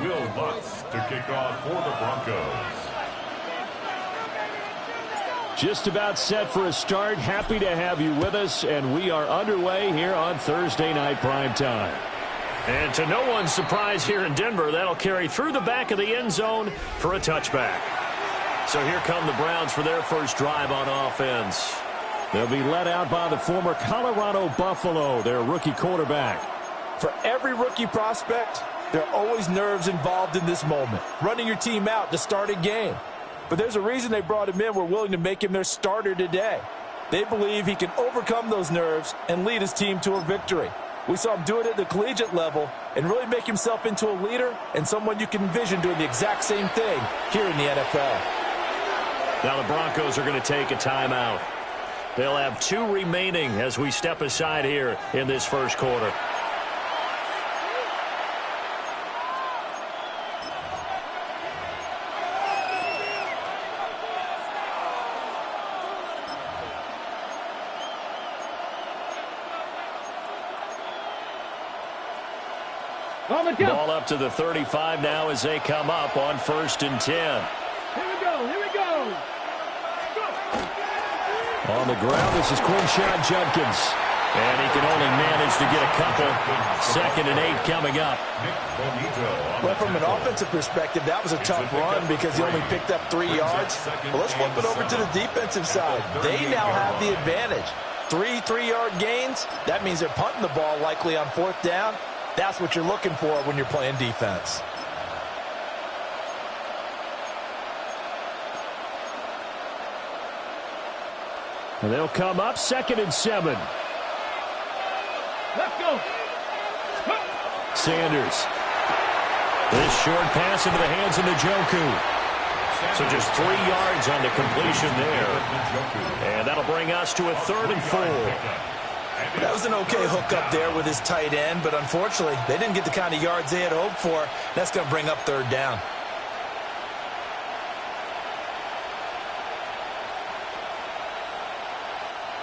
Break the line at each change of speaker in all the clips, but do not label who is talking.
Will Lutz to kick off for the Broncos.
Just about set for a start. Happy to have you with us, and we are underway here on Thursday Night Prime Time. And to no one's surprise here in Denver, that'll carry through the back of the end zone for a touchback. So here come the Browns for their first drive on offense. They'll be led out by the former Colorado Buffalo, their rookie quarterback.
For every rookie prospect, there are always nerves involved in this moment. Running your team out to start a game. But there's a reason they brought him in. We're willing to make him their starter today. They believe he can overcome those nerves and lead his team to a victory. We saw him do it at the collegiate level and really make himself into a leader and someone you can envision doing the exact same thing here in the NFL.
Now the Broncos are going to take a timeout. They'll have 2 remaining as we step aside here in this first quarter. Ball up to the 35 now as they come up on 1st and 10.
Here we go.
On the ground, this is Quinshon Judkins. And he can only manage to get a couple. 2nd and 8 coming up.
Well, from an offensive perspective, that was a tough run because he only picked up 3 yards. Well, let's flip it over to the defensive side. They now have the advantage. 3 3-yard gains. That means they're punting the ball likely on 4th down. That's what you're looking for when you're playing defense.
And they'll come up 2nd and 7.
Let's go.
Sanders. This short pass into the hands of Njoku. So just 3 yards on the completion there. And that'll bring us to a 3rd and 4.
That was an okay hook up there with his tight end, but unfortunately, they didn't get the kind of yards they had hoped for. That's going to bring up 3rd down.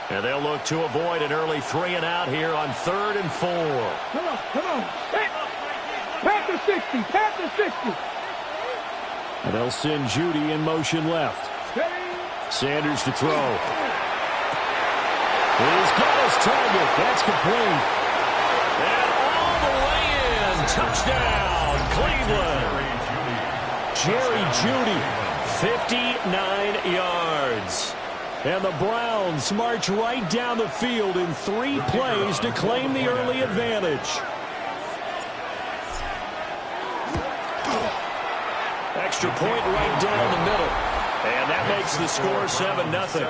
And they'll look to avoid an early 3 and out here on 3rd and 4.
Come on. Pass the 60.
And they'll send Judy in motion left. Sanders to throw. He's got his target. That's complete. And all the way in. Touchdown, Cleveland. Jerry Judy, 59 yards. And the Browns march right down the field in 3 plays to claim the early advantage. Extra point right down the middle. And that makes the score 7-0.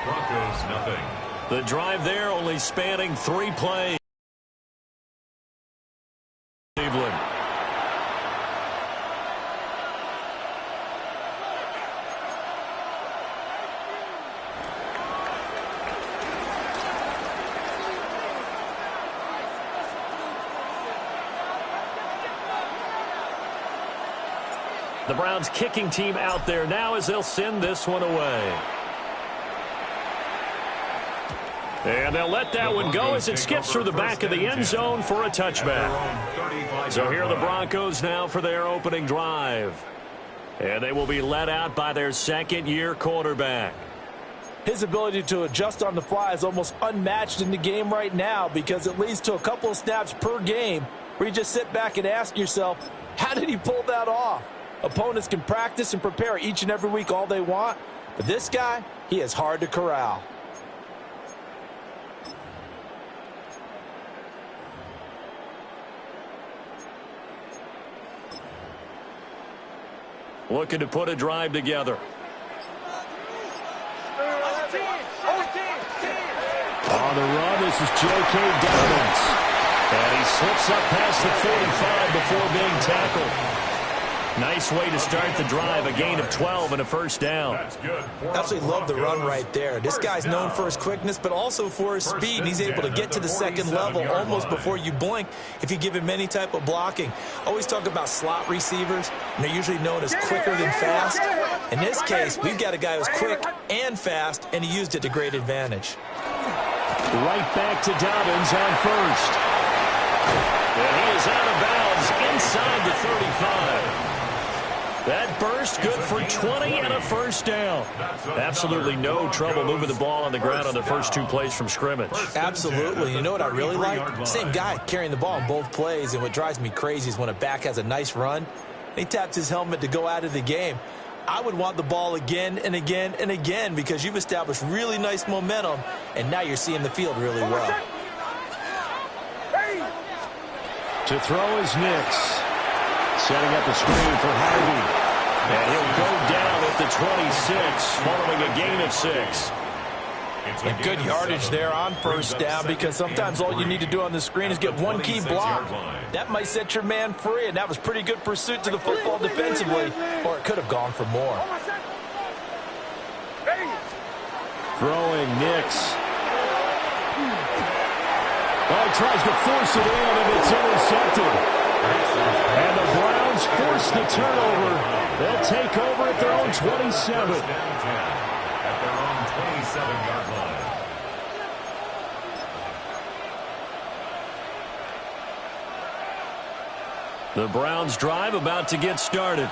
Broncos nothing.
The drive there only spanning 3 plays. Cleveland. The Browns kicking team out there now as they'll send this one away. And they'll let that one go as it skips through the back of the end zone for a touchback. So here are the Broncos now for their opening drive. And they will be led out by their 2nd-year quarterback.
His ability to adjust on the fly is almost unmatched in the game right now because it leads to a couple of snaps per game where you just sit back and ask yourself, how did he pull that off? Opponents can practice and prepare each and every week all they want, but this guy, he is hard to corral.
Looking to put a drive together. On the run, this is J.K. Dobbins. And he slips up past the 45 before being tackled. Nice way to start the drive. A gain of 12 and a 1st down.
Absolutely love the run right there. This guy's known for his quickness, but also for his speed. And he's able to get to the 2nd level almost before you blink if you give him any type of blocking. Always talk about slot receivers, and they're usually known as quicker than fast. In this case, we've got a guy who's quick and fast, and he used it to great advantage.
Right back to Dobbins on 1st. And he is out of bounds inside the 35. That burst good for 20 and a first down. Absolutely no trouble moving the ball on the ground on the first 2 plays from scrimmage.
Absolutely. You know what I really like? Same guy carrying the ball in both plays, and what drives me crazy is when a back has a nice run, he taps his helmet to go out of the game. I would want the ball again and again and again because you've established really nice momentum, and now you're seeing the field really well.
To throw is Nix. Setting up the screen for Harvey. And he'll go down at the 26 following a gain of 6.
And good yardage there on first down because sometimes all you need to do on the screen is get one key block. That might set your man free, and that was pretty good pursuit to the football defensively, or it could have gone for more.
Throwing Nix. Oh, he tries to force it in, and it's intercepted. And the Browns force the turnover. They'll take over at their own 27.
At their own 27-yard line.
The Browns drive about to get started.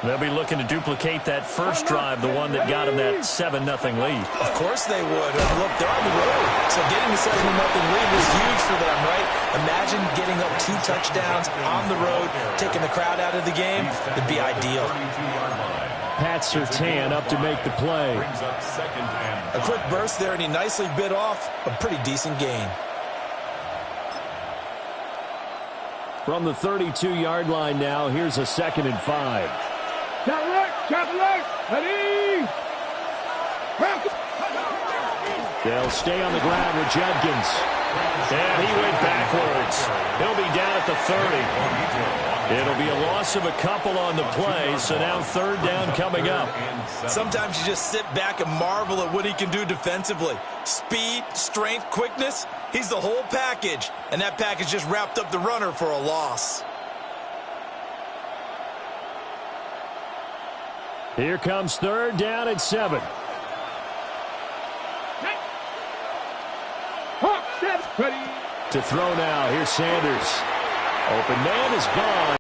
They'll be looking to duplicate that first drive, the one that got them that 7-0 lead.
Of course they would. Look, they're on the road, so getting the 7-0 lead was huge for them, right? Imagine getting up 2 touchdowns on the road, taking the crowd out of the game. It'd be ideal.
Pat Surtain up to make the play.
A quick burst there, and he nicely bit off a pretty decent gain.
From the 32-yard line now, here's a 2nd and 5.
Chapel, ready.
They'll stay on the ground with Judkins. And he went backwards. He'll be down at the 30. It'll be a loss of a couple on the play, so now 3rd down coming up.
Sometimes you just sit back and marvel at what he can do defensively. Speed, strength, quickness, he's the whole package. And that package just wrapped up the runner for a loss.
Here comes 3rd down at 7. To throw now, here's Sanders. Open man is gone.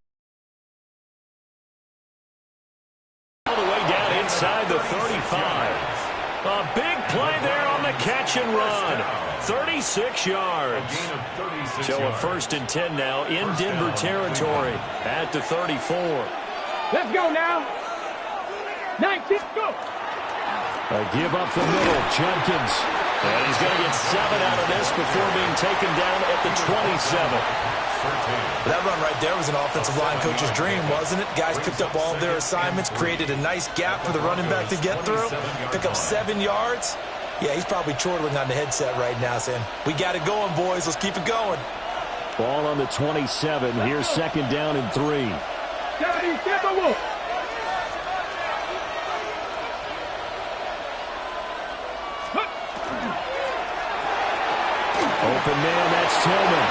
All the way down inside the 35. A big play there on the catch and run. 36 yards. So a 1st and 10 now in Denver territory at the 34.
Let's go now. 19, go.
A give up the middle, Jenkins. And he's going to get 7 out of this before being taken down at the 27.
That run right there was an offensive line coach's dream, wasn't it? Guys picked up all of their assignments, created a nice gap for the running back to get through, pick up 7 yards. Yeah, he's probably chortling on the headset right now saying, we got it going, boys. Let's keep it going.
Ball on the 27. Here's 2nd down and 3. Open man, that's Tillman.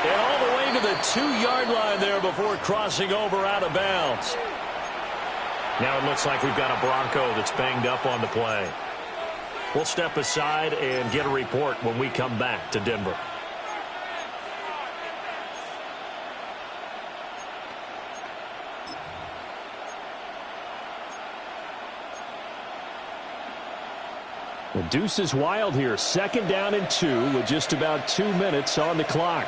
And all the way to the 2-yard line there before crossing over out of bounds. Now it looks like we've got a Bronco that's banged up on the play. We'll step aside and get a report when we come back to Denver. The deuce is wild here. 2nd down and 2 with just about 2 minutes on the clock.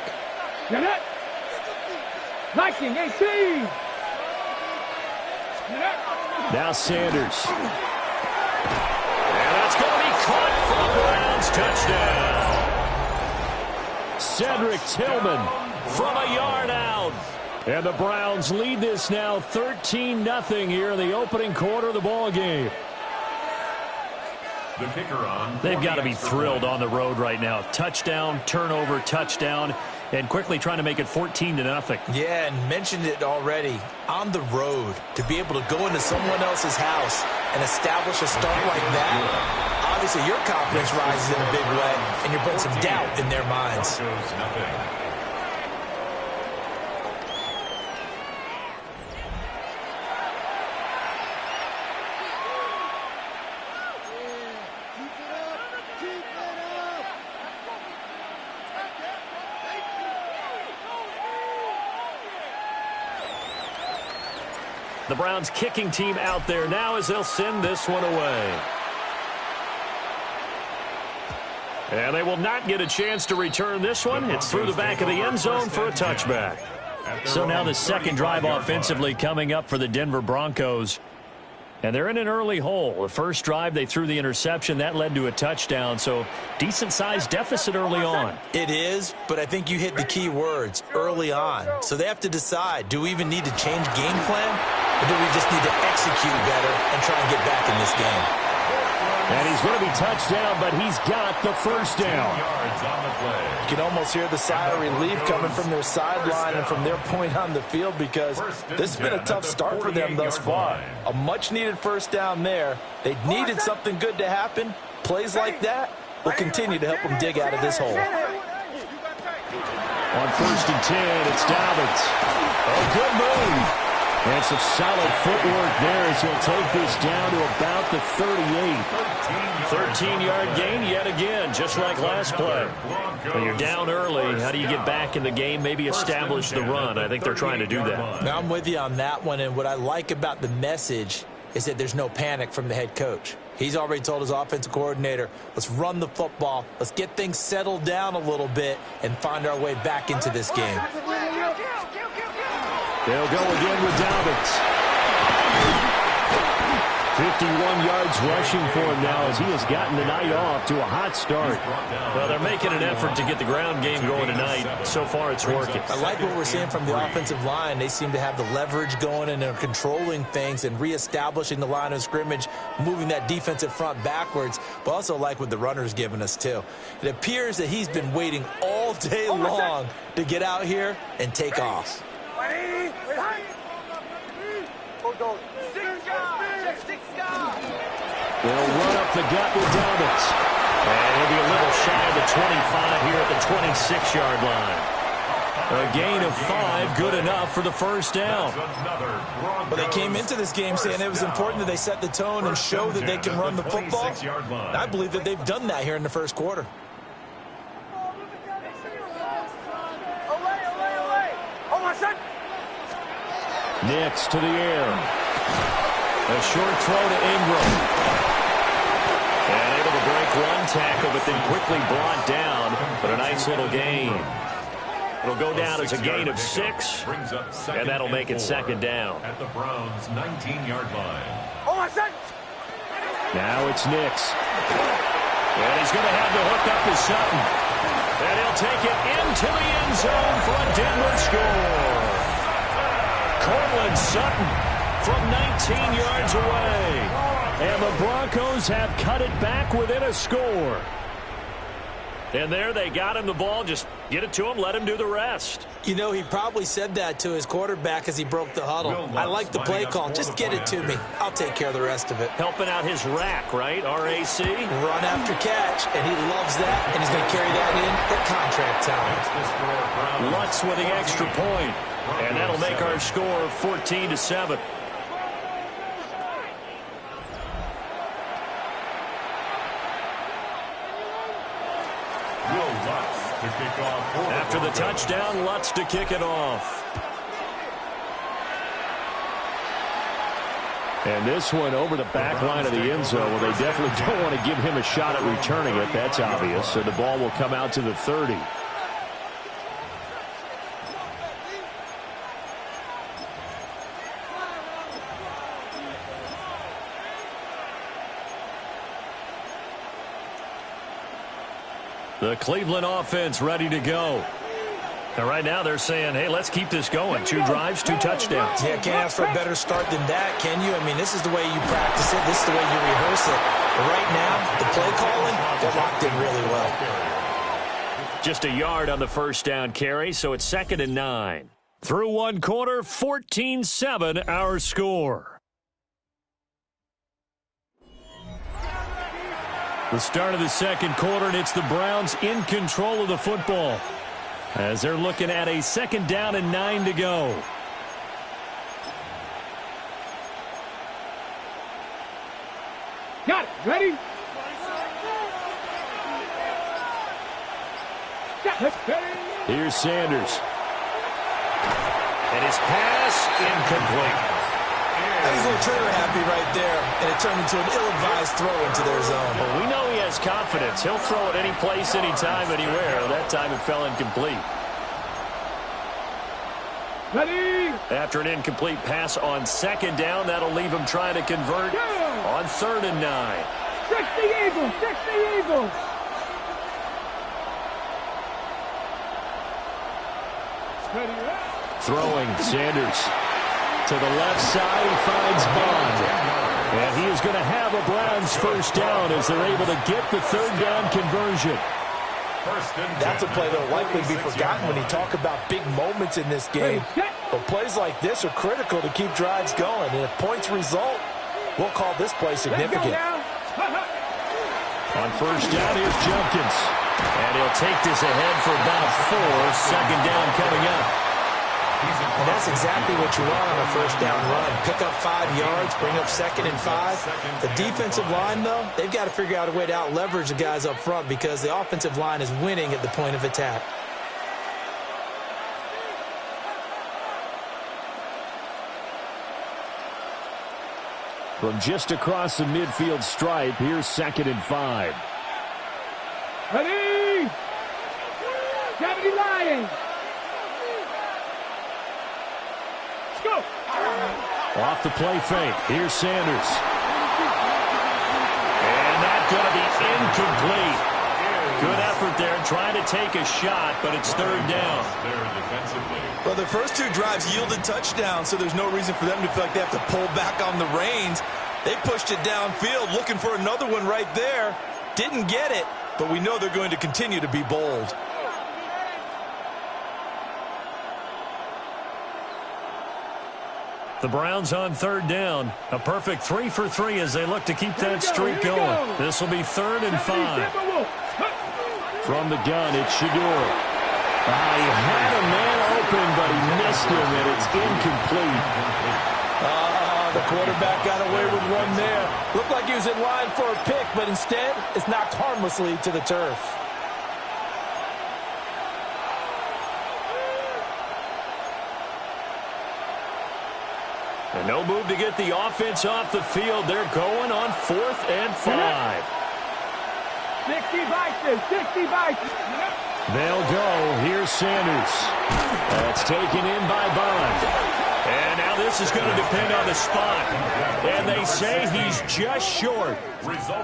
Liking 18.
Now Sanders. And that's going to be caught for a Browns touchdown. Cedric Tillman from a yard out. And the Browns lead this now 13-0 here in the opening quarter of the ball game.
The kicker on.
They've got to be thrilled on the road right now. Touchdown, turnover, touchdown, and quickly trying to make it 14-0.
Yeah, and mentioned it already. On the road, to be able to go into someone else's house and establish a start like that, obviously your confidence rises in a big way, and you're putting some doubt in their minds.
The Browns kicking team out there now as they'll send this one away. And they will not get a chance to return this one. It's through the back of the end zone for a touchback. So now the second drive offensively coming up for the Denver Broncos. And they're in an early hole. The first drive, they threw the interception. That led to a touchdown. So decent-sized deficit early on.
It is, but I think you hit the key words, early on. So they have to decide, do we even need to change game plan? Or do we just need to execute better and try and get back in this game?
And he's going to be touched down, but he's got the first down.
You can almost hear the sigh of relief coming from their sideline and from their point on the field because this has been a tough start for them thus far. A much-needed first down there. They needed something good to happen. Plays like that will continue to help them dig out of this hole.
On 1st and 10, it's Dobbins. Oh, good move. And some solid footwork there as he'll take this down to about the 38. 13-yard gain yet again, just like last play. When you're down early, how do you get back in the game, maybe establish the run? I think they're trying to do that.
Now, I'm with you on that one, and what I like about the message is that there's no panic from the head coach. He's already told his offensive coordinator, let's run the football, let's get things settled down a little bit and find our way back into this game.
They'll go again with Dobbins. 51 yards rushing for him now as he has gotten the night off to a hot start. Well, they're making an effort to get the ground game going tonight. So far, it's working.
I like what we're seeing from the offensive line. They seem to have the leverage going and they're controlling things and reestablishing the line of scrimmage, moving that defensive front backwards, but also like what the runner's giving us, too. It appears that he's been waiting all day long to get out here and take off.
They'll run up the gut with Dobbins. And he'll be a little shy of the 25 here at the 26-yard line. A gain of 5, good enough for the first down.
But they came into this game saying it was important that they set the tone and show that they can run the football. And I believe that they've done that here in the first quarter.
Nix to the air. A short throw to Ingram. And able to break one tackle, but then quickly brought down. But a nice little gain. It'll go down as a gain of 6, and that'll make it second down.
At the Browns' 19-yard line.
Now it's Nix. And he's going to have to hook up to Sutton. And he'll take it into the end zone for a Denver score. Cortland Sutton from 19 yards away. And the Broncos have cut it back within a score. And there they got him the ball. Just get it to him, let him do the rest.
You know, he probably said that to his quarterback as he broke the huddle. I like the play call. Just get it to me. I'll take care of the rest of it.
Helping out his rack, right? R-A-C?
Run after catch, and he loves that, and he's going to carry that in at contract time.
Lutz with the extra point. And that'll make our score 14-7. After the touchdown, Lutz to kick it off. And this one over the back line of the end zone. Well, they definitely don't want to give him a shot at returning it. That's obvious. So the ball will come out to the 30. The Cleveland offense ready to go. And right now they're saying, hey, let's keep this going. 2 drives, 2 touchdowns.
Yeah, can't ask for a better start than that, can you? I mean, this is the way you practice it. This is the way you rehearse it. But right now, the play calling, they're locked in really well.
Just a yard on the first down carry, so it's 2nd and 9. Through one quarter, 14-7 our score. The start of the second quarter, and it's the Browns in control of the football as they're looking at a 2nd down and 9 to go.
Got it. Ready?
Here's Sanders. And his pass incomplete.
He's a little trigger happy right there, and it turned into an ill-advised throw into their zone.
Well, we know he has confidence. He'll throw it any place, anytime, anywhere. That time it fell incomplete.
Ready?
After an incomplete pass on second down, that'll leave him trying to convert on 3rd and 9.
60 Eagles, 60 Eagles.
Throwing, Sanders. To the left side, he finds Bond. And he is going to have a Browns first down as they're able to get the 3rd down conversion.
That's a play that will likely be forgotten when you talk about big moments in this game. But plays like this are critical to keep drives going. And if points result, we'll call this play significant.
On first down, here's Jenkins. And he'll take this ahead for about 4. 2nd down coming up.
And that's exactly what you want on a first down run. Pick up 5 yards, bring up 2nd and 5. The defensive line, though, they've got to figure out a way to out-leverage the guys up front because the offensive line is winning at the point of attack.
From just across the midfield stripe, here's 2nd and 5.
Ready? Deputy Lions. Let's go.
Off the play fake. Here's Sanders. And that's going to be incomplete. Good effort there, trying to take a shot, but it's 3rd down.
Well, the first 2 drives yielded touchdowns, so there's no reason for them to feel like they have to pull back on the reins. They pushed it downfield, looking for another one right there. Didn't get it, but we know they're going to continue to be bold.
The Browns on 3rd down. A perfect 3 for 3 as they look to keep that streak going. This will be 3rd and 5. From the gun, it's Shador. He had a man open, but he missed him, and it's incomplete.
The quarterback got away with one there. Looked like he was in line for a pick, but instead, it's knocked harmlessly to the turf.
And no move to get the offense off the field. They're going on 4th and 5.
60 Vikings, 60 Vikings.
They'll go. Here's Sanders. That's taken in by Bond. And now this is going to depend on the spot. And they say he's just short.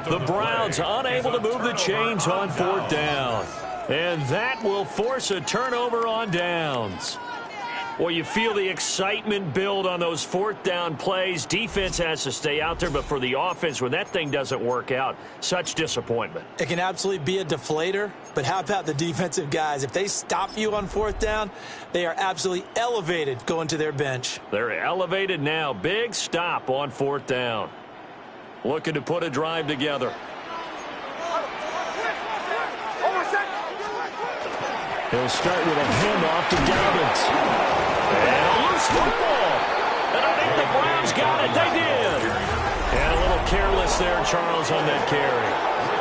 The Browns unable to move the chains on 4th down. And that will force a turnover on downs. Well, you feel the excitement build on those 4th down plays. Defense has to stay out there, but for the offense, when that thing doesn't work out, such disappointment.
It can absolutely be a deflator, but how about the defensive guys? If they stop you on 4th down, they are absolutely elevated going to their bench.
They're elevated now. Big stop on 4th down. Looking to put a drive together. He'll start with a handoff to Dobbins. And a loose football. And I think the Browns got it. They did. And a little careless there, Charles, on that carry.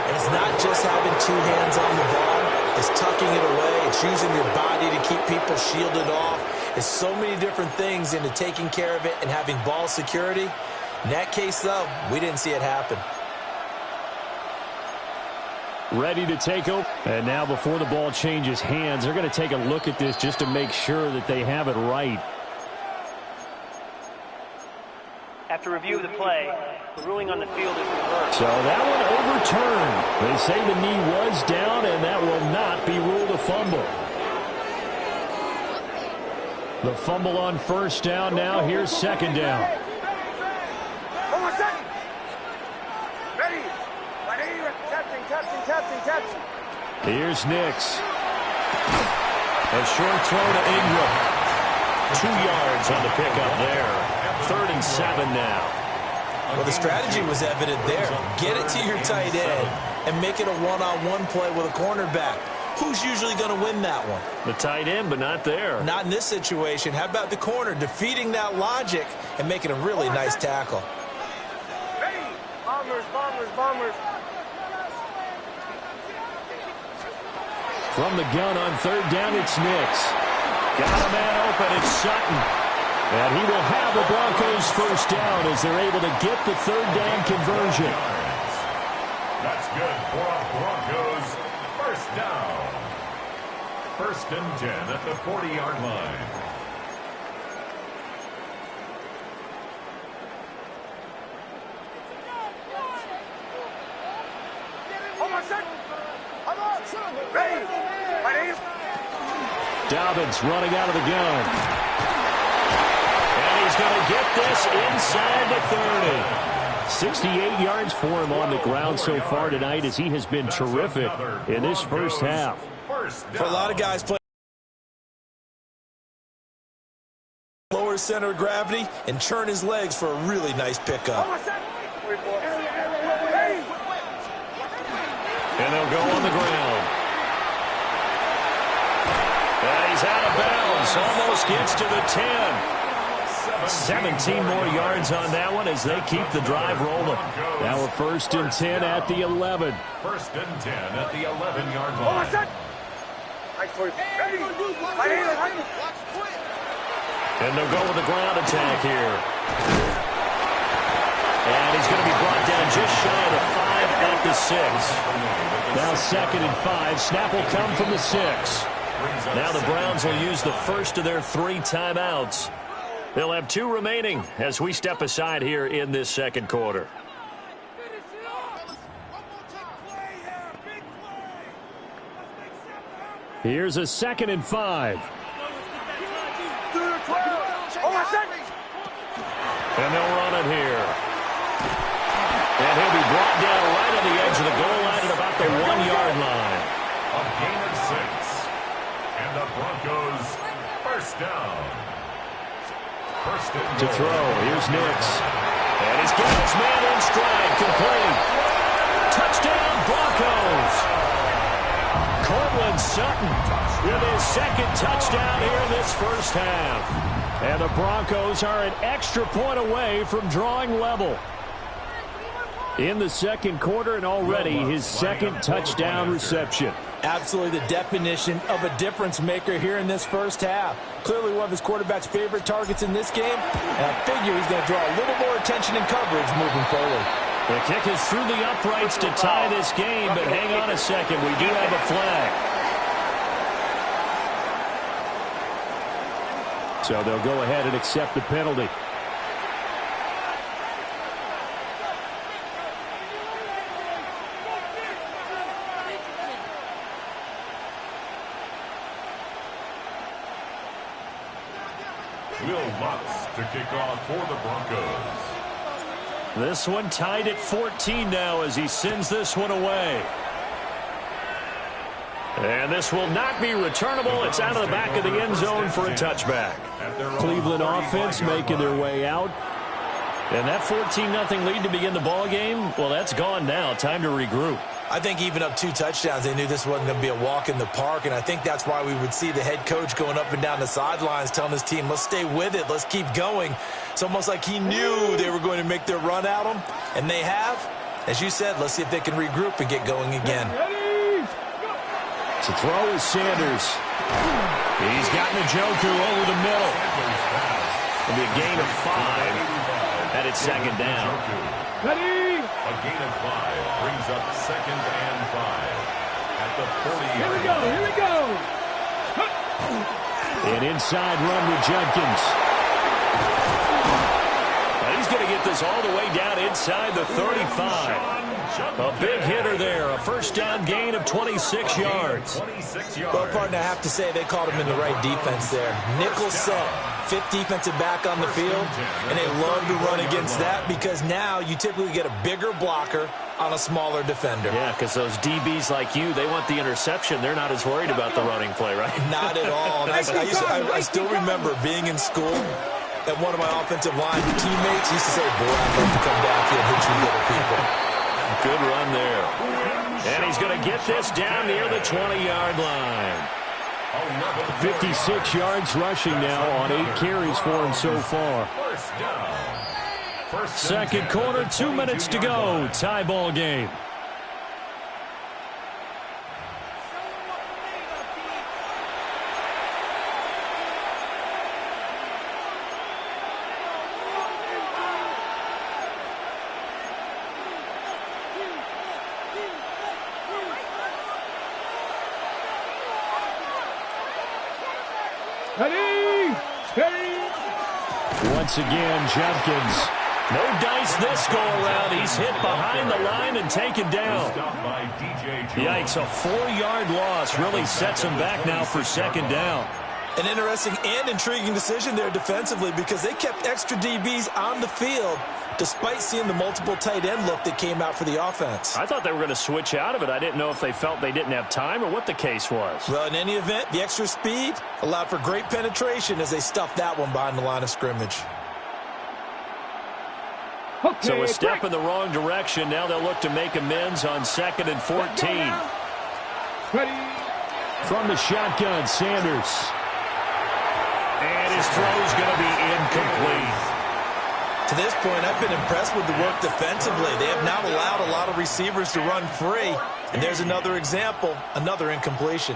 And it's not just having 2 hands on the ball. It's tucking it away. It's using your body to keep people shielded off. It's so many different things into taking care of it and having ball security. In that case, though, we didn't see it happen.
Ready to take over. And now before the ball changes hands, they're going to take a look at this just to make sure that they have it right.
After review of the play, the ruling on the field is reversed.
So that one overturned. They say the knee was down, and that will not be ruled a fumble. The fumble on 1st down now. Here's 2nd down.
One more second. Ready. Captain.
Here's Nix. A short throw to Ingram. 2 yards on the pickup there. 3rd and 7 now.
Well, the strategy was evident there. Get it to your tight end and make it a one-on-one play with a cornerback. Who's usually going to win that one?
The tight end, but not there.
Not in this situation. How about the corner defeating that logic and making a really nice tackle?
Ready. Bombers.
From the gun on 3rd down, it's Nix. Got a man open, it's Sutton. And he will have the Broncos first down as they're able to get the third down conversion.
That's good for a Broncos first down. First and 10 at the 40-yard line.
Ready?
Dobbins running out of the gun. And he's going to get this inside the 30. 68 yards for him on the ground so far tonight as he has been terrific in this first half.
For a lot of guys playing lower center of gravity and churn his legs for a really nice pickup.
And they'll go on the ground. And he's out of bounds. Almost gets to the 10. 17 more yards on that one as they keep the drive rolling. Now we're first and 10 at the 11.
First and 10 at the 11-yard line.
And they'll go with the ground attack here. And he's going to be brought down just shy of the 5 at the 6. Now second and 5. Snap will come from the 6. Now the Browns will use the first of their 3 timeouts. They'll have 2 remaining as we step aside here in this second quarter. Here's a second and 5. And they'll run it here. And he'll be brought down right on the edge of the goal line at about the 1-yard line.
A gain of 6. And the Broncos first down. First and
to throw. Here's Nix. And he's got his man in stride. Complete. Touchdown, Broncos. Cortland Sutton with his second touchdown here in this first half. And the Broncos are an extra point away from drawing level in the second quarter, and already his second touchdown reception.
Absolutely the definition of a difference maker here in this first half. Clearly one of his quarterback's favorite targets in this game, and I figure he's going to draw a little more attention and coverage moving forward.
The kick is through the uprights to tie this game, but hang on a second. We do have a flag. So they'll go ahead and accept the penalty.
To kick off for the Broncos.
This one tied at 14 now as he sends this one away. And this will not be returnable. It's out of the back of the end zone for a touchback. Cleveland offense making their way out. And that 14-0 lead to begin the ball game, well, that's gone now. Time to regroup.
I think even up 2 touchdowns, they knew this wasn't going to be a walk in the park, and I think that's why we would see the head coach going up and down the sidelines telling his team, let's stay with it, let's keep going. It's almost like he knew they were going to make their run at him, and they have. As you said, let's see if they can regroup and get going again.
To throw is Sanders. He's got Njoku over the middle. It'll be a gain of 5 at its second down.
Ready? A gain of 5 brings up second and 5 at the 40-yard line.
Here we go.
An inside run with Jenkins. And he's going to get this all the way down inside the 35. A big hitter there. A first down gain of 26 yards.
Well, partner, I have to say they called him in the right defense there. Nickel set. 5th defensive back on the field, and they love to run against that because now you typically get a bigger blocker on a smaller defender.
Yeah, because those DBs like you, they want the interception. They're not as worried about the running play, right?
Not at all. And I still remember being in school, and one of my offensive line teammates used to say, boy, I'd love to come downfield and hit you little people.
Good run there. And he's going to get this down near the 20-yard line. 56 yards rushing now on 8 carries for him so far. Second quarter, 2 minutes to go. Tie ball game.
Ready, steady.
Once again, Jenkins. No dice this go-around. He's hit behind the line and taken down. Yikes, a 4-yard loss really sets him back now for second down.
An interesting and intriguing decision there defensively because they kept extra DBs on the field despite seeing the multiple tight end look that came out for the offense.
I thought they were going to switch out of it. I didn't know if they felt they didn't have time or what the case was.
Well, in any event, the extra speed allowed for great penetration as they stuffed that one behind the line of scrimmage.
Okay,
So a step in the wrong direction. Now they'll look to make amends on 2nd and 14.
Ready.
From the shotgun, Sanders. And his throw's going to be incomplete.
To this point, I've been impressed with the work defensively. They have not allowed a lot of receivers to run free. And there's another example, another incompletion.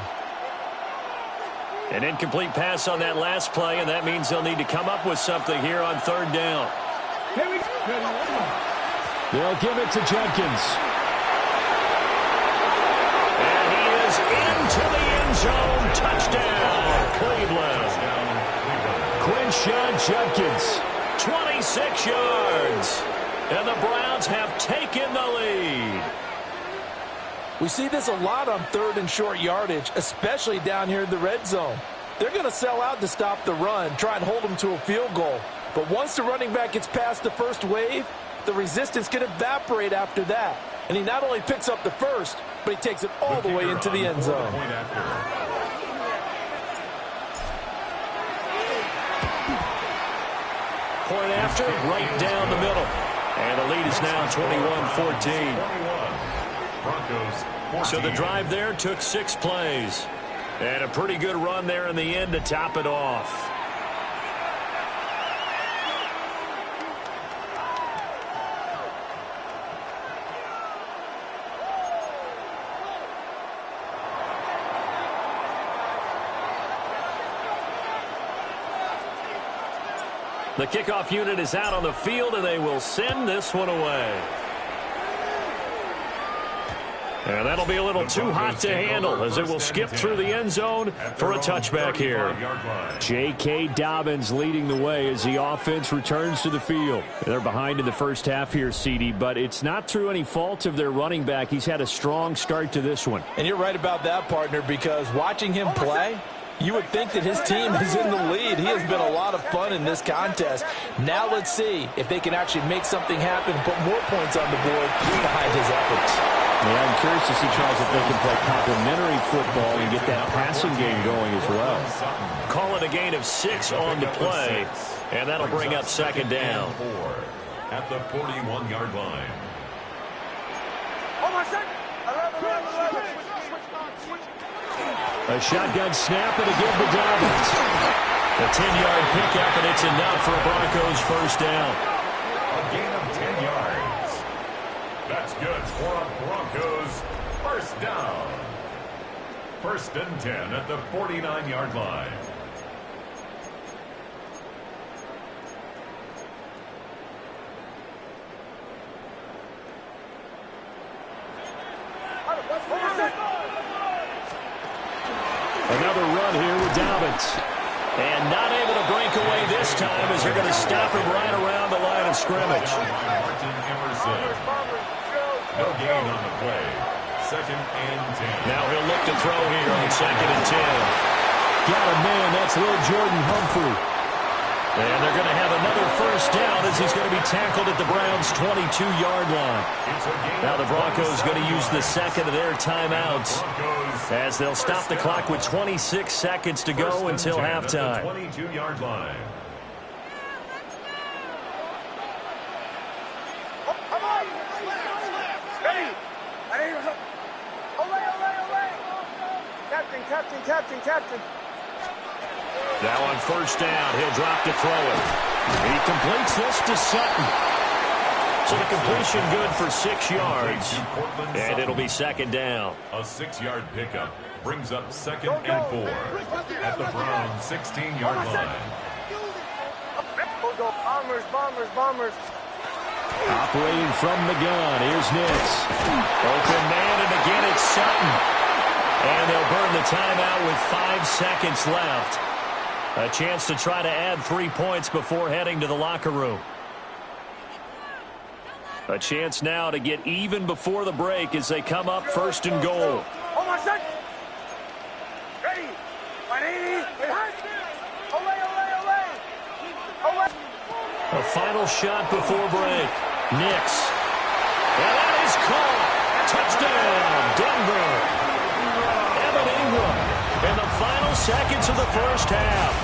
An incomplete pass on that last play, and that means they'll need to come up with something here on 3rd down.
Here we go.
They'll give it to Jenkins. And he is into the end zone. Touchdown, Cleveland. Quinshawn Jenkins, 26 yards. And the Browns have taken the lead.
We see this a lot on 3rd and short yardage, especially down here in the red zone. They're going to sell out to stop the run, try and hold them to a field goal. But once the running back gets past the first wave, the resistance can evaporate after that. And he not only picks up the first, but he takes it all the way into the end zone.
Point after, right down the middle. And the lead is now 21-14. So the drive there took 6 plays. And a pretty good run there in the end to top it off. The kickoff unit is out on the field, and they will send this one away. And that'll be a little too hot to handle as it will skip through the end zone for a touchback here. J.K. Dobbins leading the way as the offense returns to the field. They're behind in the first half here, CD, but it's not through any fault of their running back. He's had a strong start to this one.
And you're right about that, partner, because watching him play, you would think that his team is in the lead. He has been a lot of fun in this contest. Now let's see if they can actually make something happen and put more points on the board behind his efforts.
Yeah, I'm curious to see, Charles, if they can play complementary football and get that passing game going as well. Call it a gain of 6 on the play, and that'll bring up 2nd down.
At the 41-yard line.
Hold on a second. 11.
A shotgun snap and a give to Dobbins. A 10-yard pickup, and it's enough for a Broncos first down.
A gain of 10 yards. That's good for a Broncos first down. 1st and 10 at the 49-yard line.
Another run here with Dobbins. And not able to break away this time as they're going to stop him right around the line of scrimmage.
No gain on the play. 2nd and 10.
Now he'll look to throw here on 2nd and 10. Got a man. That's Lil Jordan Humphrey. And they're going to have another first down as he's going to be tackled at the Browns' 22-yard line. Now the Broncos going to use the second of their timeouts as they'll stop the clock with 26 seconds to go until halftime.
22-yard line.
Captain.
Now on first down, he'll drop to throw it. He completes this to Sutton. So the completion good for 6 yards. And it'll be 2nd down.
A 6-yard pickup brings up 2nd and 4 at the Browns' 16-yard line.
Bombers.
Operating from the gun, here's Nix. Open man, and again it's Sutton. And they'll burn the timeout with 5 seconds left. A chance to try to add 3 points before heading to the locker room. A chance now to get even before the break as they come up first and goal.
Hold on a second. Ready. 180. Ole.
A final shot before break. Nix. And that is caught. Touchdown, Denver. Evan Ingram in the final seconds of the first half.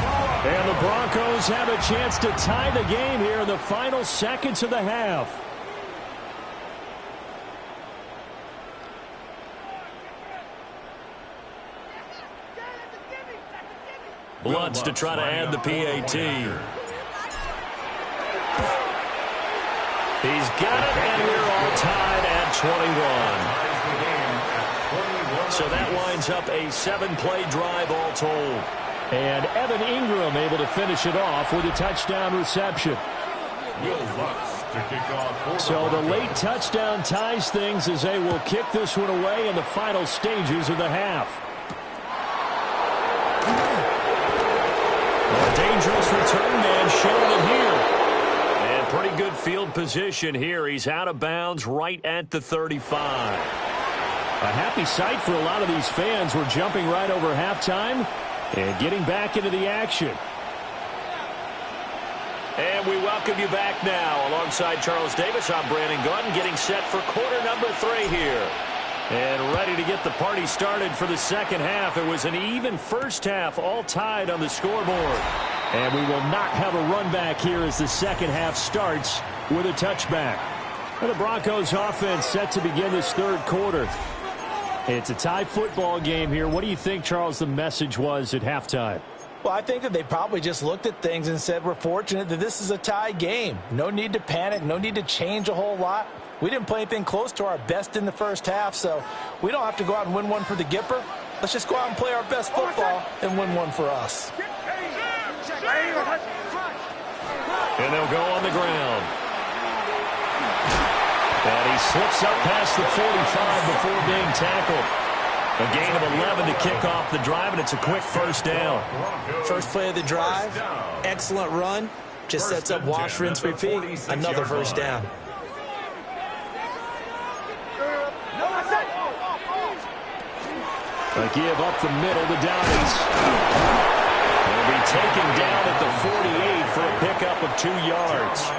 And the Broncos have a chance to tie the game here in the final seconds of the half. Bloods to try to add the PAT. He's got it, and we're all tied at 21. So that winds up a 7-play drive all told. And Evan Ingram able to finish it off with a touchdown reception. So the late touchdown ties things as they will kick this one away in the final stages of the half. A dangerous return man showing it here. And pretty good field position here. He's out of bounds right at the 35. A happy sight for a lot of these fans. We're jumping right over halftime and getting back into the action. And we welcome you back now. Alongside Charles Davis, I'm Brandon Gordon, getting set for quarter number 3 here. And ready to get the party started for the second half. It was an even first half, all tied on the scoreboard. And we will not have a run back here as the second half starts with a touchback. And the Broncos offense set to begin this third quarter. It's a tie football game here. What do you think, Charles, the message was at halftime?
Well, I think that they probably just looked at things and said, we're fortunate that this is a tie game. No need to panic. No need to change a whole lot. We didn't play anything close to our best in the first half, so we don't have to go out and win one for the Gipper. Let's just go out and play our best football and win one for us.
And they'll go on the ground. And he slips up past the 45 before being tackled. A gain of 11 to kick off the drive, and it's a quick first down.
First play of the drive, excellent run. Just sets up wash, rinse, repeat. Another first down.
A give up the middle to Downey's. He'll be taken down at the 48 for a pickup of 2 yards.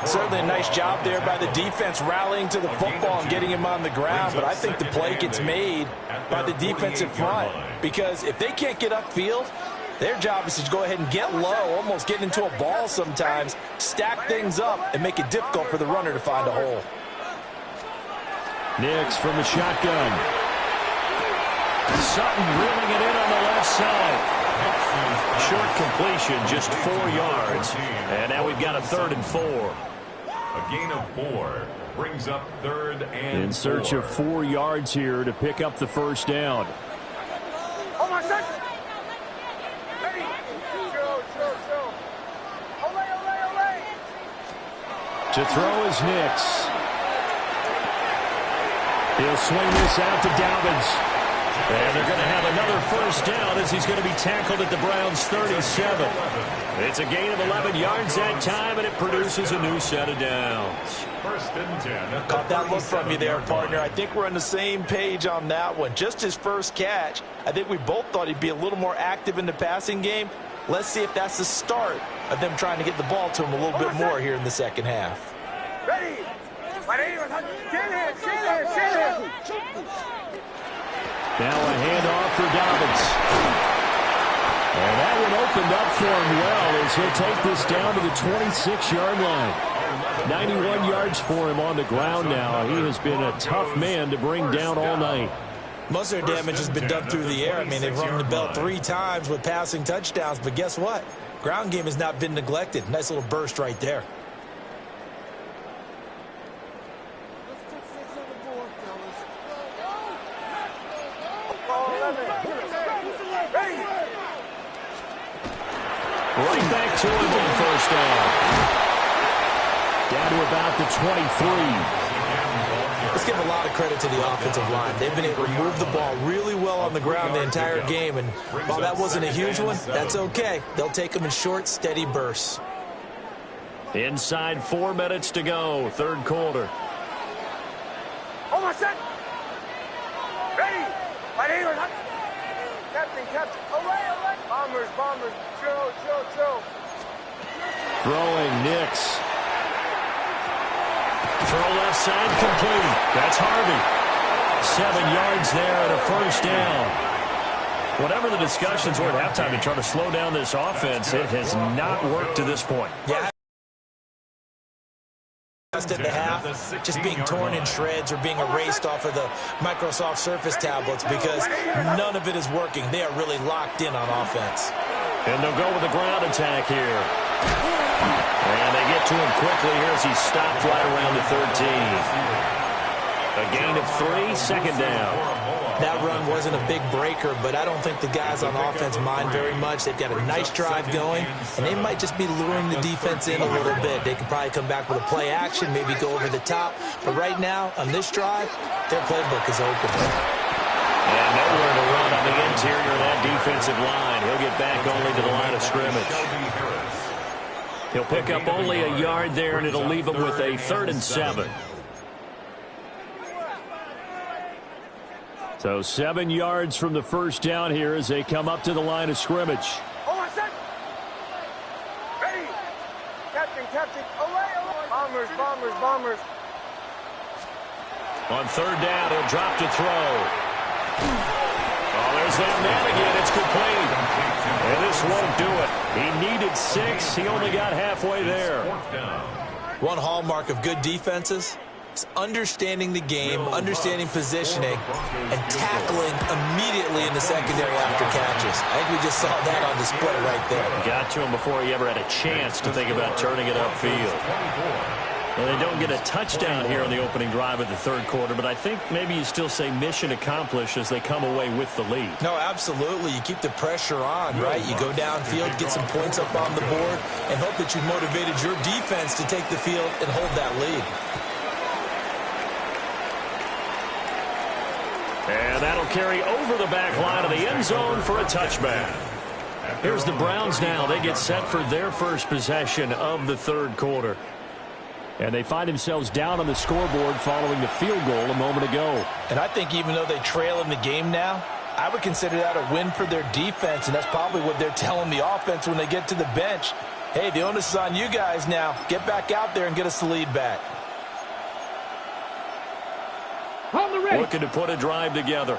Certainly a nice job there by the defense rallying to the football and getting him on the ground, but I think the play gets made by the defensive front because if they can't get upfield, their job is to go ahead and get low, almost get into a ball sometimes, stack things up, and make it difficult for the runner to find a hole.
Nix from the shotgun. Sutton reeling it in on the left side. Short completion, just 4 yards. And now we've got a 3rd and 4.
A gain of 4 brings up 3rd and 4.
In search of 4 yards here to pick up the first down.
Hold on a second. Ready. Chill. Ole.
To throw is Nix. He'll swing this out to Dobbins. And they're going to have another first down as he's going to be tackled at the Browns' 37. It's a gain of 11 yards that time, and it produces a new set of downs.
First and 10.
Caught that look from you there, partner. I think we're on the same page on that one. Just his first catch, I think we both thought he'd be a little more active in the passing game. Let's see if that's the start of them trying to get the ball to him a little bit more here in the second half.
Ready.
Now a handoff for Dobbins. And that one opened up for him well as he'll take this down to the 26-yard line. 91 yards for him on the ground now. He has been a tough man to bring down all night.
Most of their damage has been done through the air. I mean, they've rung the bell 3 times with passing touchdowns, but guess what? Ground game has not been neglected. Nice little burst right there.
Right back to him on first down. Down to about the 23.
let's give a lot of credit to the offensive line. They've been able to move the ball really well on the ground the entire game, and while that wasn't a huge one, that's okay. They'll take them in short, steady bursts.
Inside 4 minutes to go, third quarter.
Almost set. Ready. Right here. Captain. Away. Bombers. Chill.
Throwing Nix. Throw left side complete. That's Harvey. 7 yards there and a first down. Whatever the discussions were at halftime to try to slow down this offense, it has not worked to this point.
Yeah. Just at the half, just being torn in shreds or being erased off of the Microsoft Surface tablets because none of it is working. They are really locked in on offense.
And they'll go with the ground attack here. And they get to him quickly here as he stopped right around the 13. A gain of 3, second down.
That run wasn't a big breaker, but I don't think the guys on offense mind very much. They've got a nice drive going, and they might just be luring the defense in a little bit. They could probably come back with a play action, maybe go over the top. But right now, on this drive, their playbook is open.
And nowhere to run on the interior of that defensive line. He'll get back only to the line of scrimmage. He'll pick up only a yard there, and it'll leave him with a 3rd and 7. So 7 yards from the first down here as they come up to the line of scrimmage.
Almost set. Ready. Captain. Away. Bombers.
On 3rd down, he'll drop to throw. Oh, there's that man again. It's complete. And this won't do it. He needed 6. He only got halfway there.
One hallmark of good defenses is understanding the game, understanding positioning, and tackling immediately in the secondary after catches. I think we just saw that on display right there.
Got to him before he ever had a chance to think about turning it upfield. Well, they don't get a touchdown here in the opening drive of the third quarter, but I think maybe you still say mission accomplished as they come away with the lead.
No, absolutely. You keep the pressure on, right? You go downfield, get some points up on the board, and hope that you've motivated your defense to take the field and hold that lead.
And that'll carry over the back line of the end zone for a touchback. Here's the Browns now. They get set for their first possession of the third quarter. And they find themselves down on the scoreboard following the field goal a moment ago.
And I think even though they trail in the game now, I would consider that a win for their defense, and that's probably what they're telling the offense when they get to the bench. Hey, the onus is on you guys now. Get back out there and get us the lead back.
Looking to put a drive together.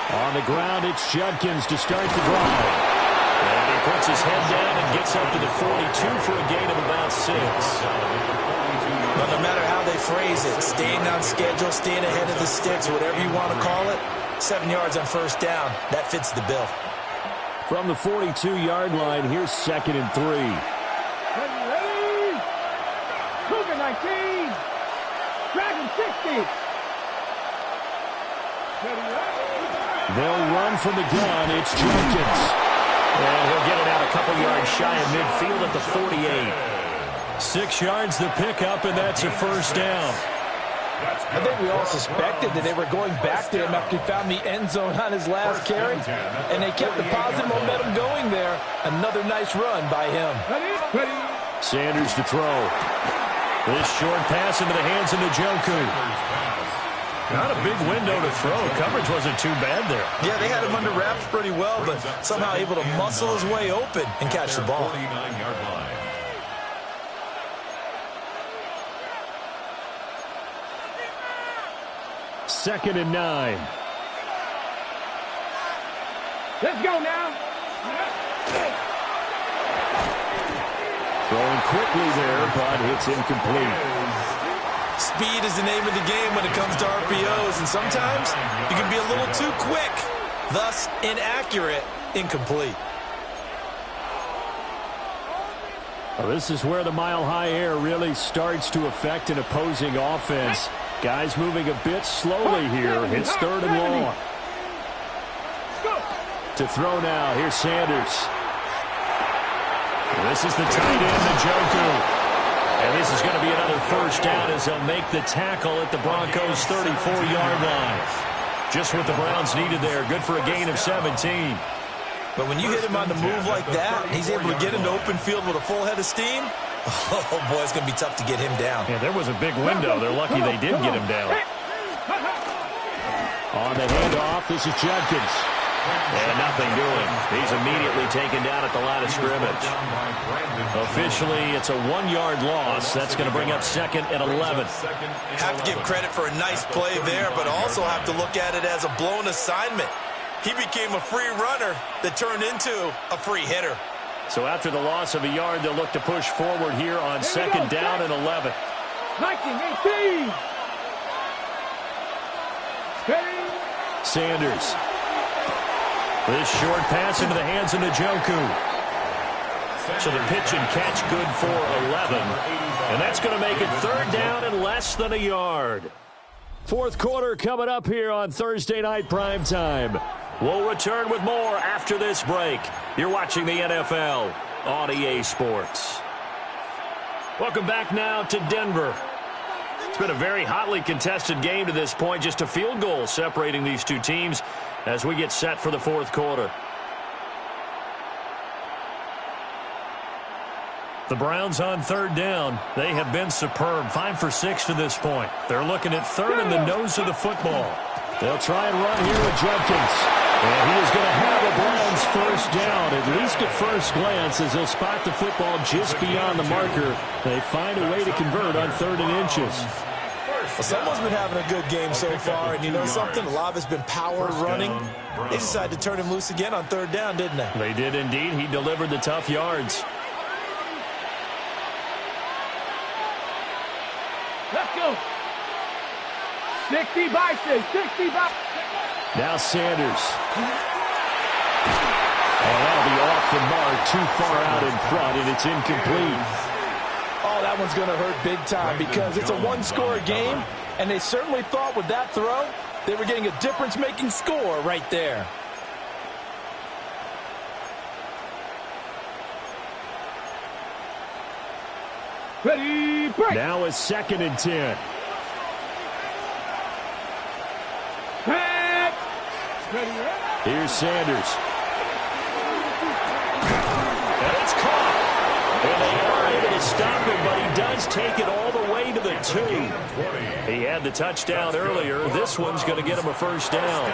On the ground, it's Judkins to start the drive. And he puts his head down and gets up to the 42 for a gain of about 6.
But no matter how they phrase it, staying on schedule, staying ahead of the sticks, whatever you want to call it, 7 yards on first down, that fits the bill.
From the 42-yard line, here's 2nd and 3.
Ready? Cougar 19. Dragon 60.
They'll run from the gun. It's Judkins. And he'll get it out a couple yards shy of midfield at the 48. 6 yards the pickup, and that's a first down.
I think we all suspected that they were going back to him after he found the end zone on his last carry, and they kept the positive momentum going there. Another nice run by him.
Sanders to throw. This short pass into the hands of Njoku. Not a big window to throw. Coverage wasn't too bad there.
Yeah, they had him under wraps pretty well, but somehow able to muscle his way open and catch the ball.
49-yard line.
Second and 9.
Let's go now.
Throwing quickly there, but it's incomplete.
Speed is the name of the game when it comes to RPOs, and sometimes you can be a little too quick, thus inaccurate, incomplete.
Well, this is where the mile-high air really starts to affect an opposing offense. Guys moving a bit slowly here. It's 3rd and long. To throw now. Here's Sanders. This is the tight end, Njoku. And this is going to be another first down as they'll make the tackle at the Broncos' 34-yard line. Just what the Browns needed there. Good for a gain of 17.
But when you hit him on the move like that, and he's able to get into open field with a full head of steam, oh, boy, it's going to be tough to get him down.
Yeah, there was a big window. They're lucky they did get him down. On the handoff, this is Judkins. And nothing doing. He's immediately taken down at the line of scrimmage. Officially, it's a 1-yard loss. That's going to bring up second and 11.
Have to give credit for a nice play there, but also have to look at it as a blown assignment. He became a free runner that turned into a free hitter.
So after the loss of a yard, they'll look to push forward here on second down and 11.
19-18.
Sanders. This short pass into the hands of Njoku. So the pitch and catch good for 11. And that's going to make it third down and less than a yard. Fourth quarter coming up here on Thursday Night Primetime. We'll return with more after this break. You're watching the NFL on EA Sports. Welcome back now to Denver. It's been a very hotly contested game to this point. Just a field goal separating these two teams as we get set for the fourth quarter. The Browns on third down. They have been superb. 5 for 6 to this point. They're looking at third in the nose of the football. They'll try and run here with Judkins. And he is going to have a Browns first down, at least at first glance, as they'll spot the football just beyond the marker. They find a way to convert on 3rd and inches.
Well, someone's been having a good game so far, and you know something? A lot of it's been power running. They decided to turn him loose again on 3rd down, didn't they?
They did indeed. He delivered the tough yards.
Let's go. 60 by 6. 60 by 6.
Now Sanders. And that'll be off the mark, too far out in front, and it's incomplete.
Oh, that one's going to hurt big time because it's a one-score game, and they certainly thought with that throw they were getting a difference-making score right there.
Ready, break.
Now it's 2nd and 10.
Back. Ready,
Here's Sanders. And it's caught. And they are able to stop him, but he does take it all the way to the 2. He had the touchdown earlier. This one's going to get him a first down.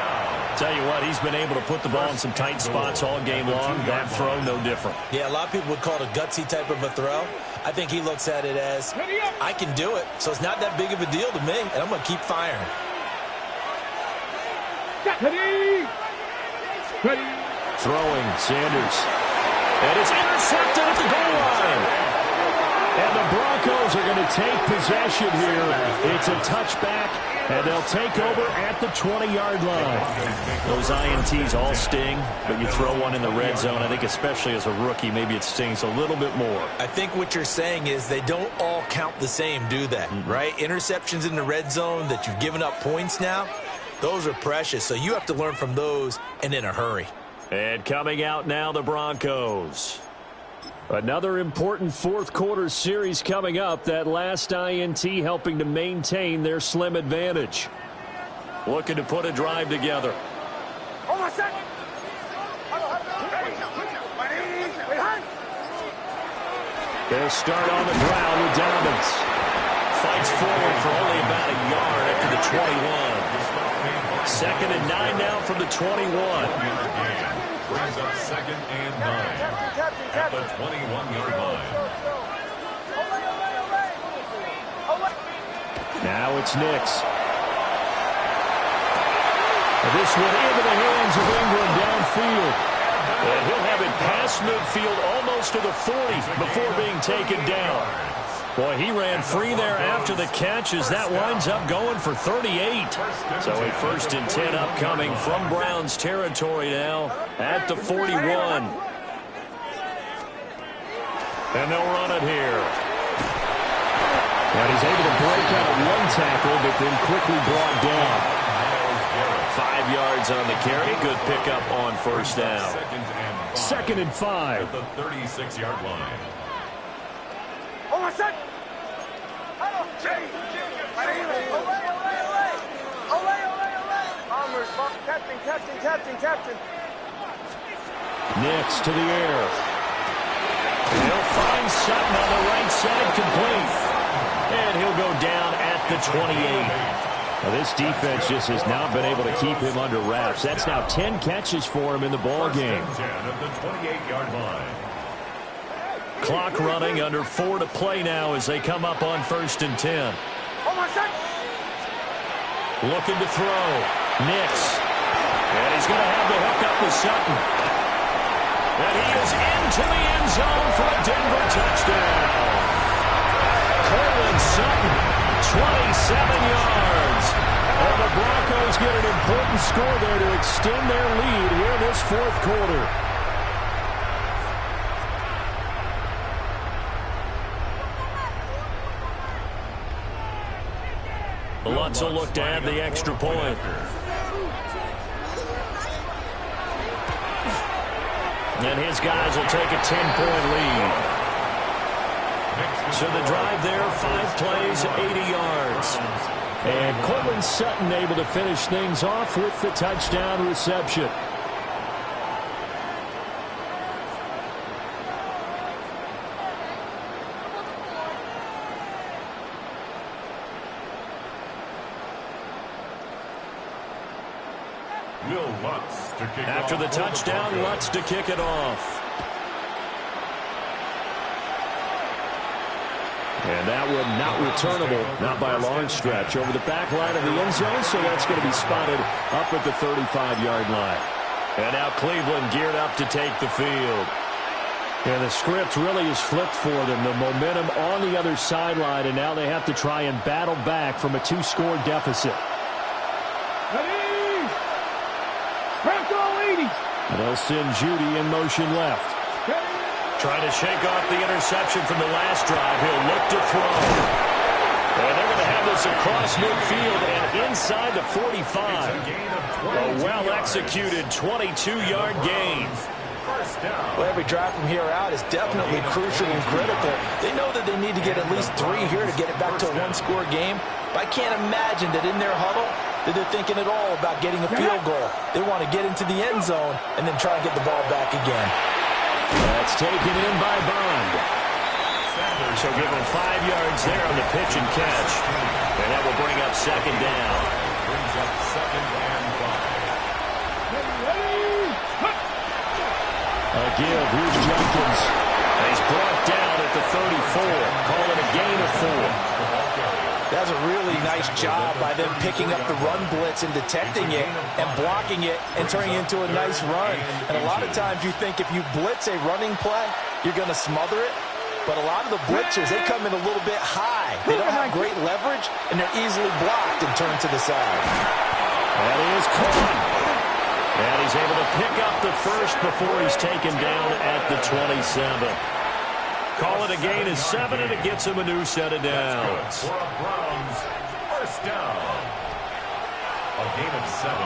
Tell you what, he's been able to put the ball in some tight spots all game long. That throw, no different.
Yeah, a lot of people would call it a gutsy type of a throw. I think he looks at it as, I can do it, so it's not that big of a deal to me, and I'm going to keep firing.
Ready. Ready.
Throwing, Sanders. And it's intercepted at the goal line. And the Broncos are going to take possession here. It's a touchback, and they'll take over at the 20-yard line. Those INTs all sting, but you throw one in the red zone, I think especially as a rookie, maybe it stings a little bit more.
I think what you're saying is they don't all count the same, do they? Right? Interceptions in the red zone that you've given up points now, those are precious, so you have to learn from those and in a hurry.
And coming out now, the Broncos. Another important fourth quarter series coming up. That last INT helping to maintain their slim advantage. Looking to put a drive together.
Hold on a second.
They'll start on the ground with Dobbins. Fights forward for only about a yard after the 21. 2nd and 9 now from the 21.
Brings up 2nd and 9 at the 21-yard line.
Now it's Nix. This one into the hands of Ingram downfield. And he'll have it past midfield almost to the 40 before being taken down. Boy, he ran free there after the catch as that winds up going for 38. So a 1st and 10 upcoming from Browns territory now at the 41. And they'll run it here. And he's able to break out one tackle, but then quickly brought down. 5 yards on the carry. Good pickup on first down.
Second and 5.
At the
36-yard line.
Oh, my son! Captain.
Nix to the air. He'll find Sutton on the right side, complete. And he'll go down at the 28. Now, this defense just has not been able to keep him under wraps. That's now 10 catches for him in the ball game.
At the 28-yard line.
Clock running, under 4 to play now as they come up on 1st and 10. Looking to throw. Nix. And he's going to have the hook up with Sutton. And he is into the end zone for a Denver touchdown. Cortland Sutton, 27 yards. And the Broncos get an important score there to extend their lead here in this 4th quarter. Lutz will look to add the extra point. And his guys will take a 10-point lead. So the drive there, 5 plays, 80 yards. And Cortland Sutton able to finish things off with the touchdown reception. After the touchdown, Lutz to kick it off. And that one not returnable, not by a long stretch, over the back line of the end zone, so that's going to be spotted up at the 35-yard line. And now Cleveland geared up to take the field. And the script really is flipped for them. The momentum on the other sideline, and now they have to try and battle back from a 2-score deficit. And they'll send Judy in motion left. Trying to shake off the interception from the last drive. He'll look to throw. And they're going to have this across midfield and inside the 45. A well-executed 22-yard gain.
Well, every drive from here out is definitely crucial and critical. They know that they need to get at least 3 here to get it back to a 1-score game. But I can't imagine that in their huddle that they're thinking at all about getting a field goal. They want to get into the end zone and then try and get the ball back again.
That's taken in by Bond. So give him 5 yards there on the pitch and catch. And that will bring up 2nd down.
Brings up 2nd and 5.
A give. Here's Jenkins. He's brought down at the 34. Call it a gain of 4.
That's a really nice job by them picking up the run blitz and detecting it and blocking it and turning it into a nice run. And a lot of times you think if you blitz a running play, you're going to smother it. But a lot of the blitzers, they come in a little bit high. They don't have great leverage, and they're easily blocked and turned to the side.
That is caught. And he's able to pick up the first before he's taken down at the 27. Call it a gain of 7, and it gets him a new set of downs.
For a Browns 1st down. A gain of 7.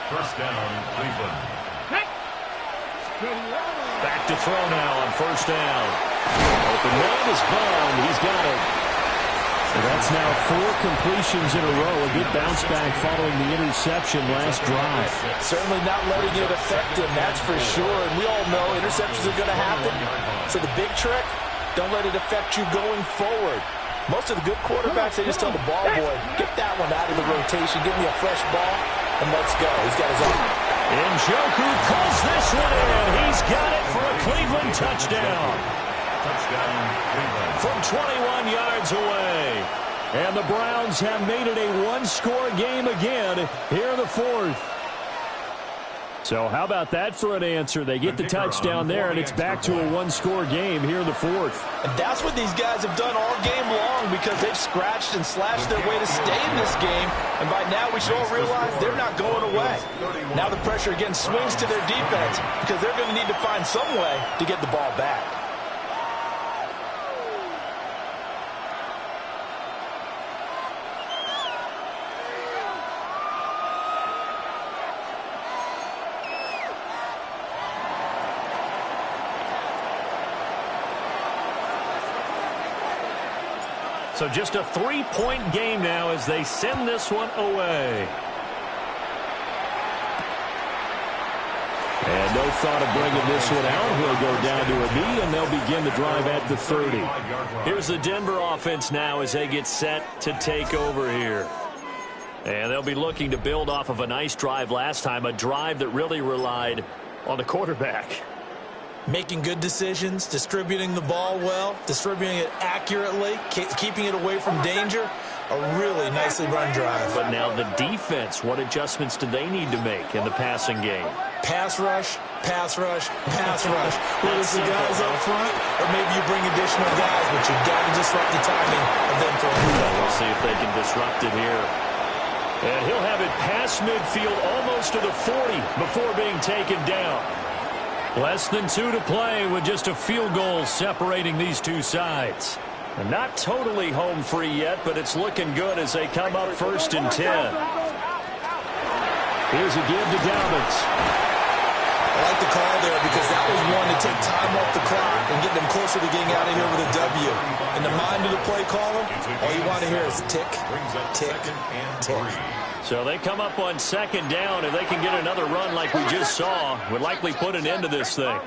1st down, Cleveland.
Back to throw now on 1st down. Open man is Bond. He's got it. So that's now 4 completions in a row. A good bounce back following the interception last drive.
Certainly not letting it affect him, that's for sure. And we all know interceptions are going to happen. So the big trick, don't let it affect you going forward. Most of the good quarterbacks, they just tell the ball boy, get that one out of the rotation, give me a fresh ball, and let's go. He's got his own.
Njoku pulls this one in. He's got it for a Cleveland touchdown.
Touchdown, Cleveland.
From 21 yards away. And the Browns have made it a 1-score game again here in the 4th. So how about that for an answer? They get the touchdown there, and it's back to a 1-score game here in the 4th.
And that's what these guys have done all game long because they've scratched and slashed their way to stay in this game. And by now we should all realize they're not going away. Now the pressure again swings to their defense because they're going to need to find some way to get the ball back.
So just a 3-point game now as they send this one away. And no thought of bringing this one out. He'll go down to a knee, and they'll begin the drive at the 30. Here's the Denver offense now as they get set to take over here. And they'll be looking to build off of a nice drive last time, a drive that really relied on the quarterback.
Making good decisions, distributing the ball well, distributing it accurately, keeping it away from danger. A really nicely run drive.
But now the defense, what adjustments do they need to make in the passing game?
Pass rush, pass rush, pass rush. Whether it's the guys up front or maybe you bring additional guys, but you've got to disrupt the timing of them throwing the ball.
We'll see if they can disrupt it here. And he'll have it past midfield almost to the 40 before being taken down. Less than 2 to play with just a field goal separating these two sides. And not totally home free yet, but it's looking good as they come up 1st and 10. Here's a give to Dobbins.
I like the call there because that was one to take time off the clock and get them closer to getting out of here with a W. In the mind of the play caller, all you want to hear is tick, tick, tick.
So they come up on 2nd down, and they can get another run like we just saw. Would likely put an end to this thing.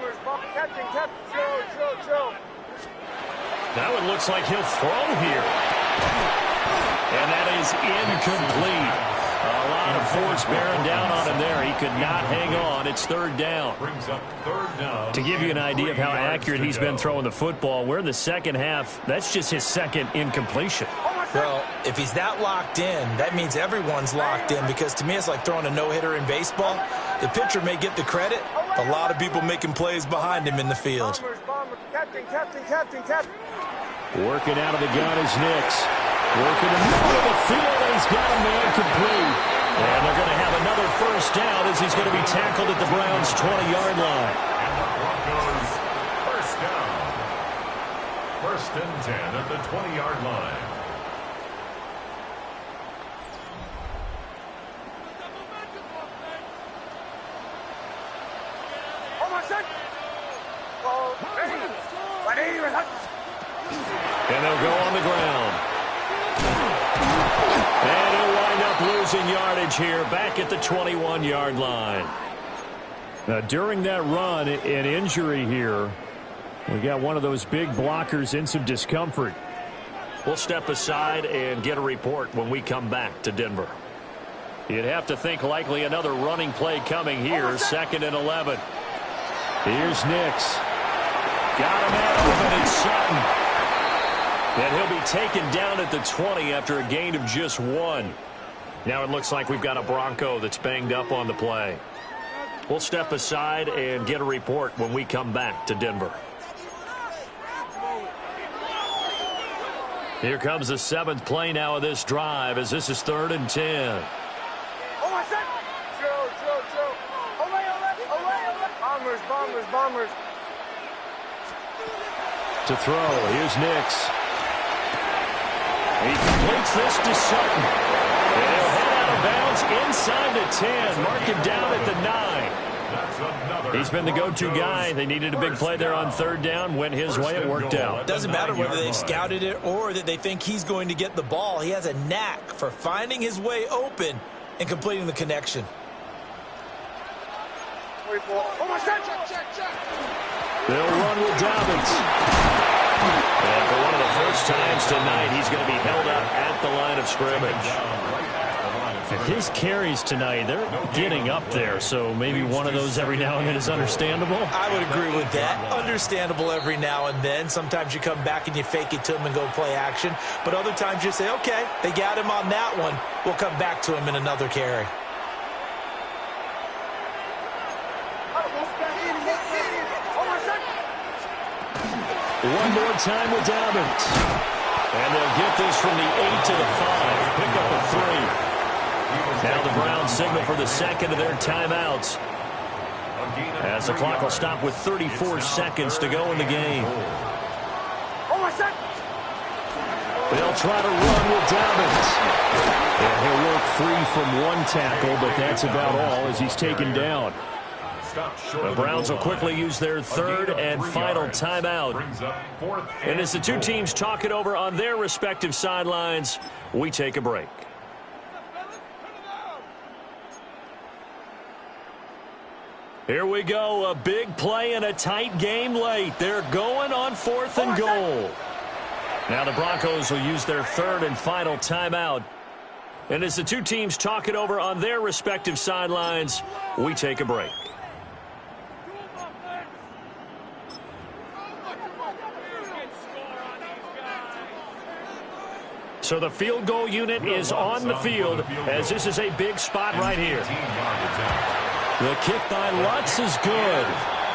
Now it looks like he'll throw here. And that is incomplete. A lot of force bearing down on him there. He could not hang on. It's 3rd down. To give you an idea of how accurate he's been throwing the football, we're in the second half. That's just his 2nd incompletion.
Well, if he's that locked in, that means everyone's locked in because to me it's like throwing a no-hitter in baseball. The pitcher may get the credit, a lot of people making plays behind him in the field.
Working out of the gun is Nix. Working in the middle of the field, and he's got a man complete. And they're going to have another 1st down as he's going to be tackled at the Browns' 20-yard line.
And the Broncos, 1st down. 1st and 10 at the 20-yard line.
And they'll go on the ground. And he'll wind up losing yardage here back at the 21-yard line. Now, during that run, an injury here. We got one of those big blockers in some discomfort. We'll step aside and get a report when we come back to Denver. You'd have to think likely another running play coming here. 2nd and 11. Here's Nix. Got him out open. It's Sutton. And he'll be taken down at the 20 after a gain of just 1. Now it looks like we've got a Bronco that's banged up on the play. We'll step aside and get a report when we come back to Denver. Here comes the 7th play now of this drive as this is 3rd and 10.
Bombers.
To throw, here's Nix. He completes this to Sutton. And he'll head out of bounds inside the 10. Mark him down at the 9. He's been the go-to guy. They needed a big play there on 3rd down. Went his way. It worked out.
Doesn't matter whether they scouted it or that they think he's going to get the ball. He has a knack for finding his way open and completing the connection.
They'll run with Dobbins. And for one of the first times tonight, he's going to be held up at the line of scrimmage. And his carries tonight, they're getting up there, so maybe one of those every now and then is understandable.
I would agree with that. Understandable every now and then. Sometimes you come back and you fake it to him and go play action. But other times you say, okay, they got him on that one. We'll come back to him in another carry.
One more time with Dobbins. And they'll get this from the 8 to the 5. Pick up a 3. Now the Browns signal for the 2nd of their timeouts. As the clock will stop with 34 seconds to go in the game. They'll try to run with Dobbins. And he'll work free from one tackle, but that's about all as he's taken down. The Browns will quickly use their third and final timeout. And as the two teams talk it over on their respective sidelines, we take a break. Here we go, a big play and a tight game late. They're going on 4th and goal. Now the Broncos will use their third and final timeout. And as the two teams talk it over on their respective sidelines, we take a break. So the field goal unit is on the field as this is a big spot right here. The kick by Lutz is good.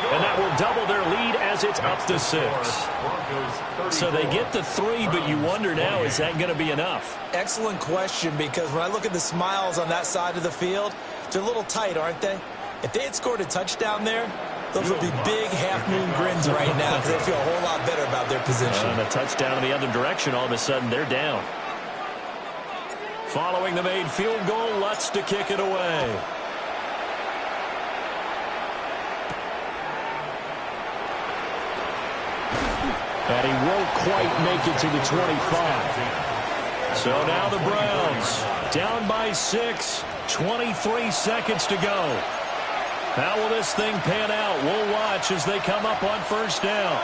And that will double their lead as it's up to 6. So they get the 3, but you wonder now, is that going to be enough?
Excellent question, because when I look at the smiles on that side of the field, they're a little tight, aren't they? If they had scored a touchdown there, those would be big half-moon grins right now because they feel a whole lot better about their position.
And a touchdown in the other direction, all of a sudden they're down. Following the made field goal, Lutz to kick it away. And he won't quite make it to the 25. So now the Browns down by 6, 23 seconds to go. How will this thing pan out? We'll watch as they come up on first down.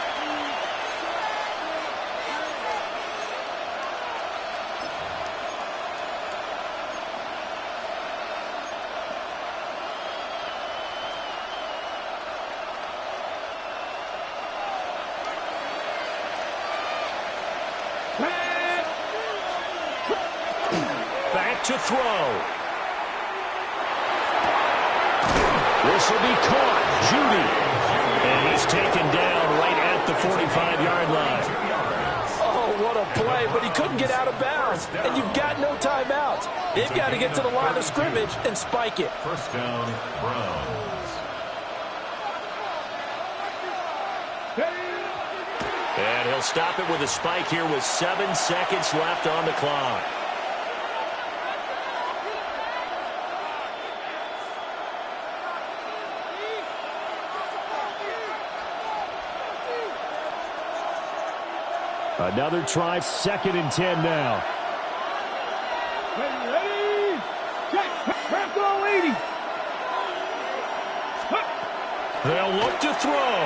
Back to throw. This will be caught. Judy. And he's taken down right at the 45-yard line.
Oh, what a play, but he couldn't get out of bounds. And you've got no timeouts. They've got to get to the line of scrimmage and spike it.
First down, Browns.
And he'll stop it with a spike here with 7 seconds left on the clock. Another try, 2nd and 10 now.
Ready, check, Bronco 80.
They'll look to throw.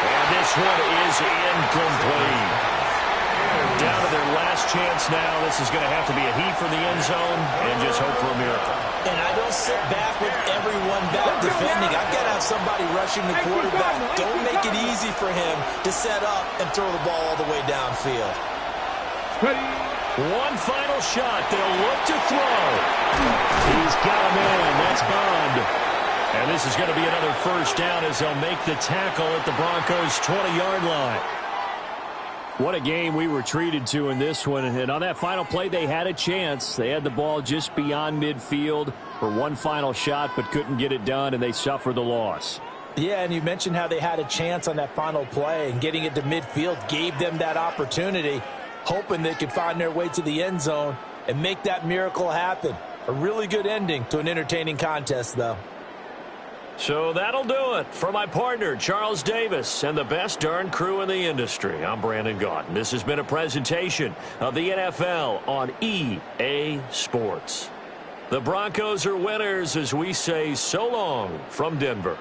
And this one is incomplete. Down to their last chance now. This is going to have to be a heave for the end zone and just hope for a miracle.
And I don't sit back with everyone back defending. I've got to have somebody rushing the quarterback. Don't make it easy for him to set up and throw the ball all the way downfield.
One final shot. They'll look to throw. He's got a man. That's Bond. And this is going to be another first down as they'll make the tackle at the Broncos' 20-yard line. What a game we were treated to in this one. And on that final play, they had a chance. They had the ball just beyond midfield for one final shot, but couldn't get it done, and they suffered the loss.
Yeah, and you mentioned how they had a chance on that final play, and getting it to midfield gave them that opportunity, hoping they could find their way to the end zone and make that miracle happen. A really good ending to an entertaining contest, though.
So that'll do it for my partner, Charles Davis, and the best darn crew in the industry. I'm Brandon Gaudin. This has been a presentation of the NFL on EA Sports. The Broncos are winners as we say so long from Denver.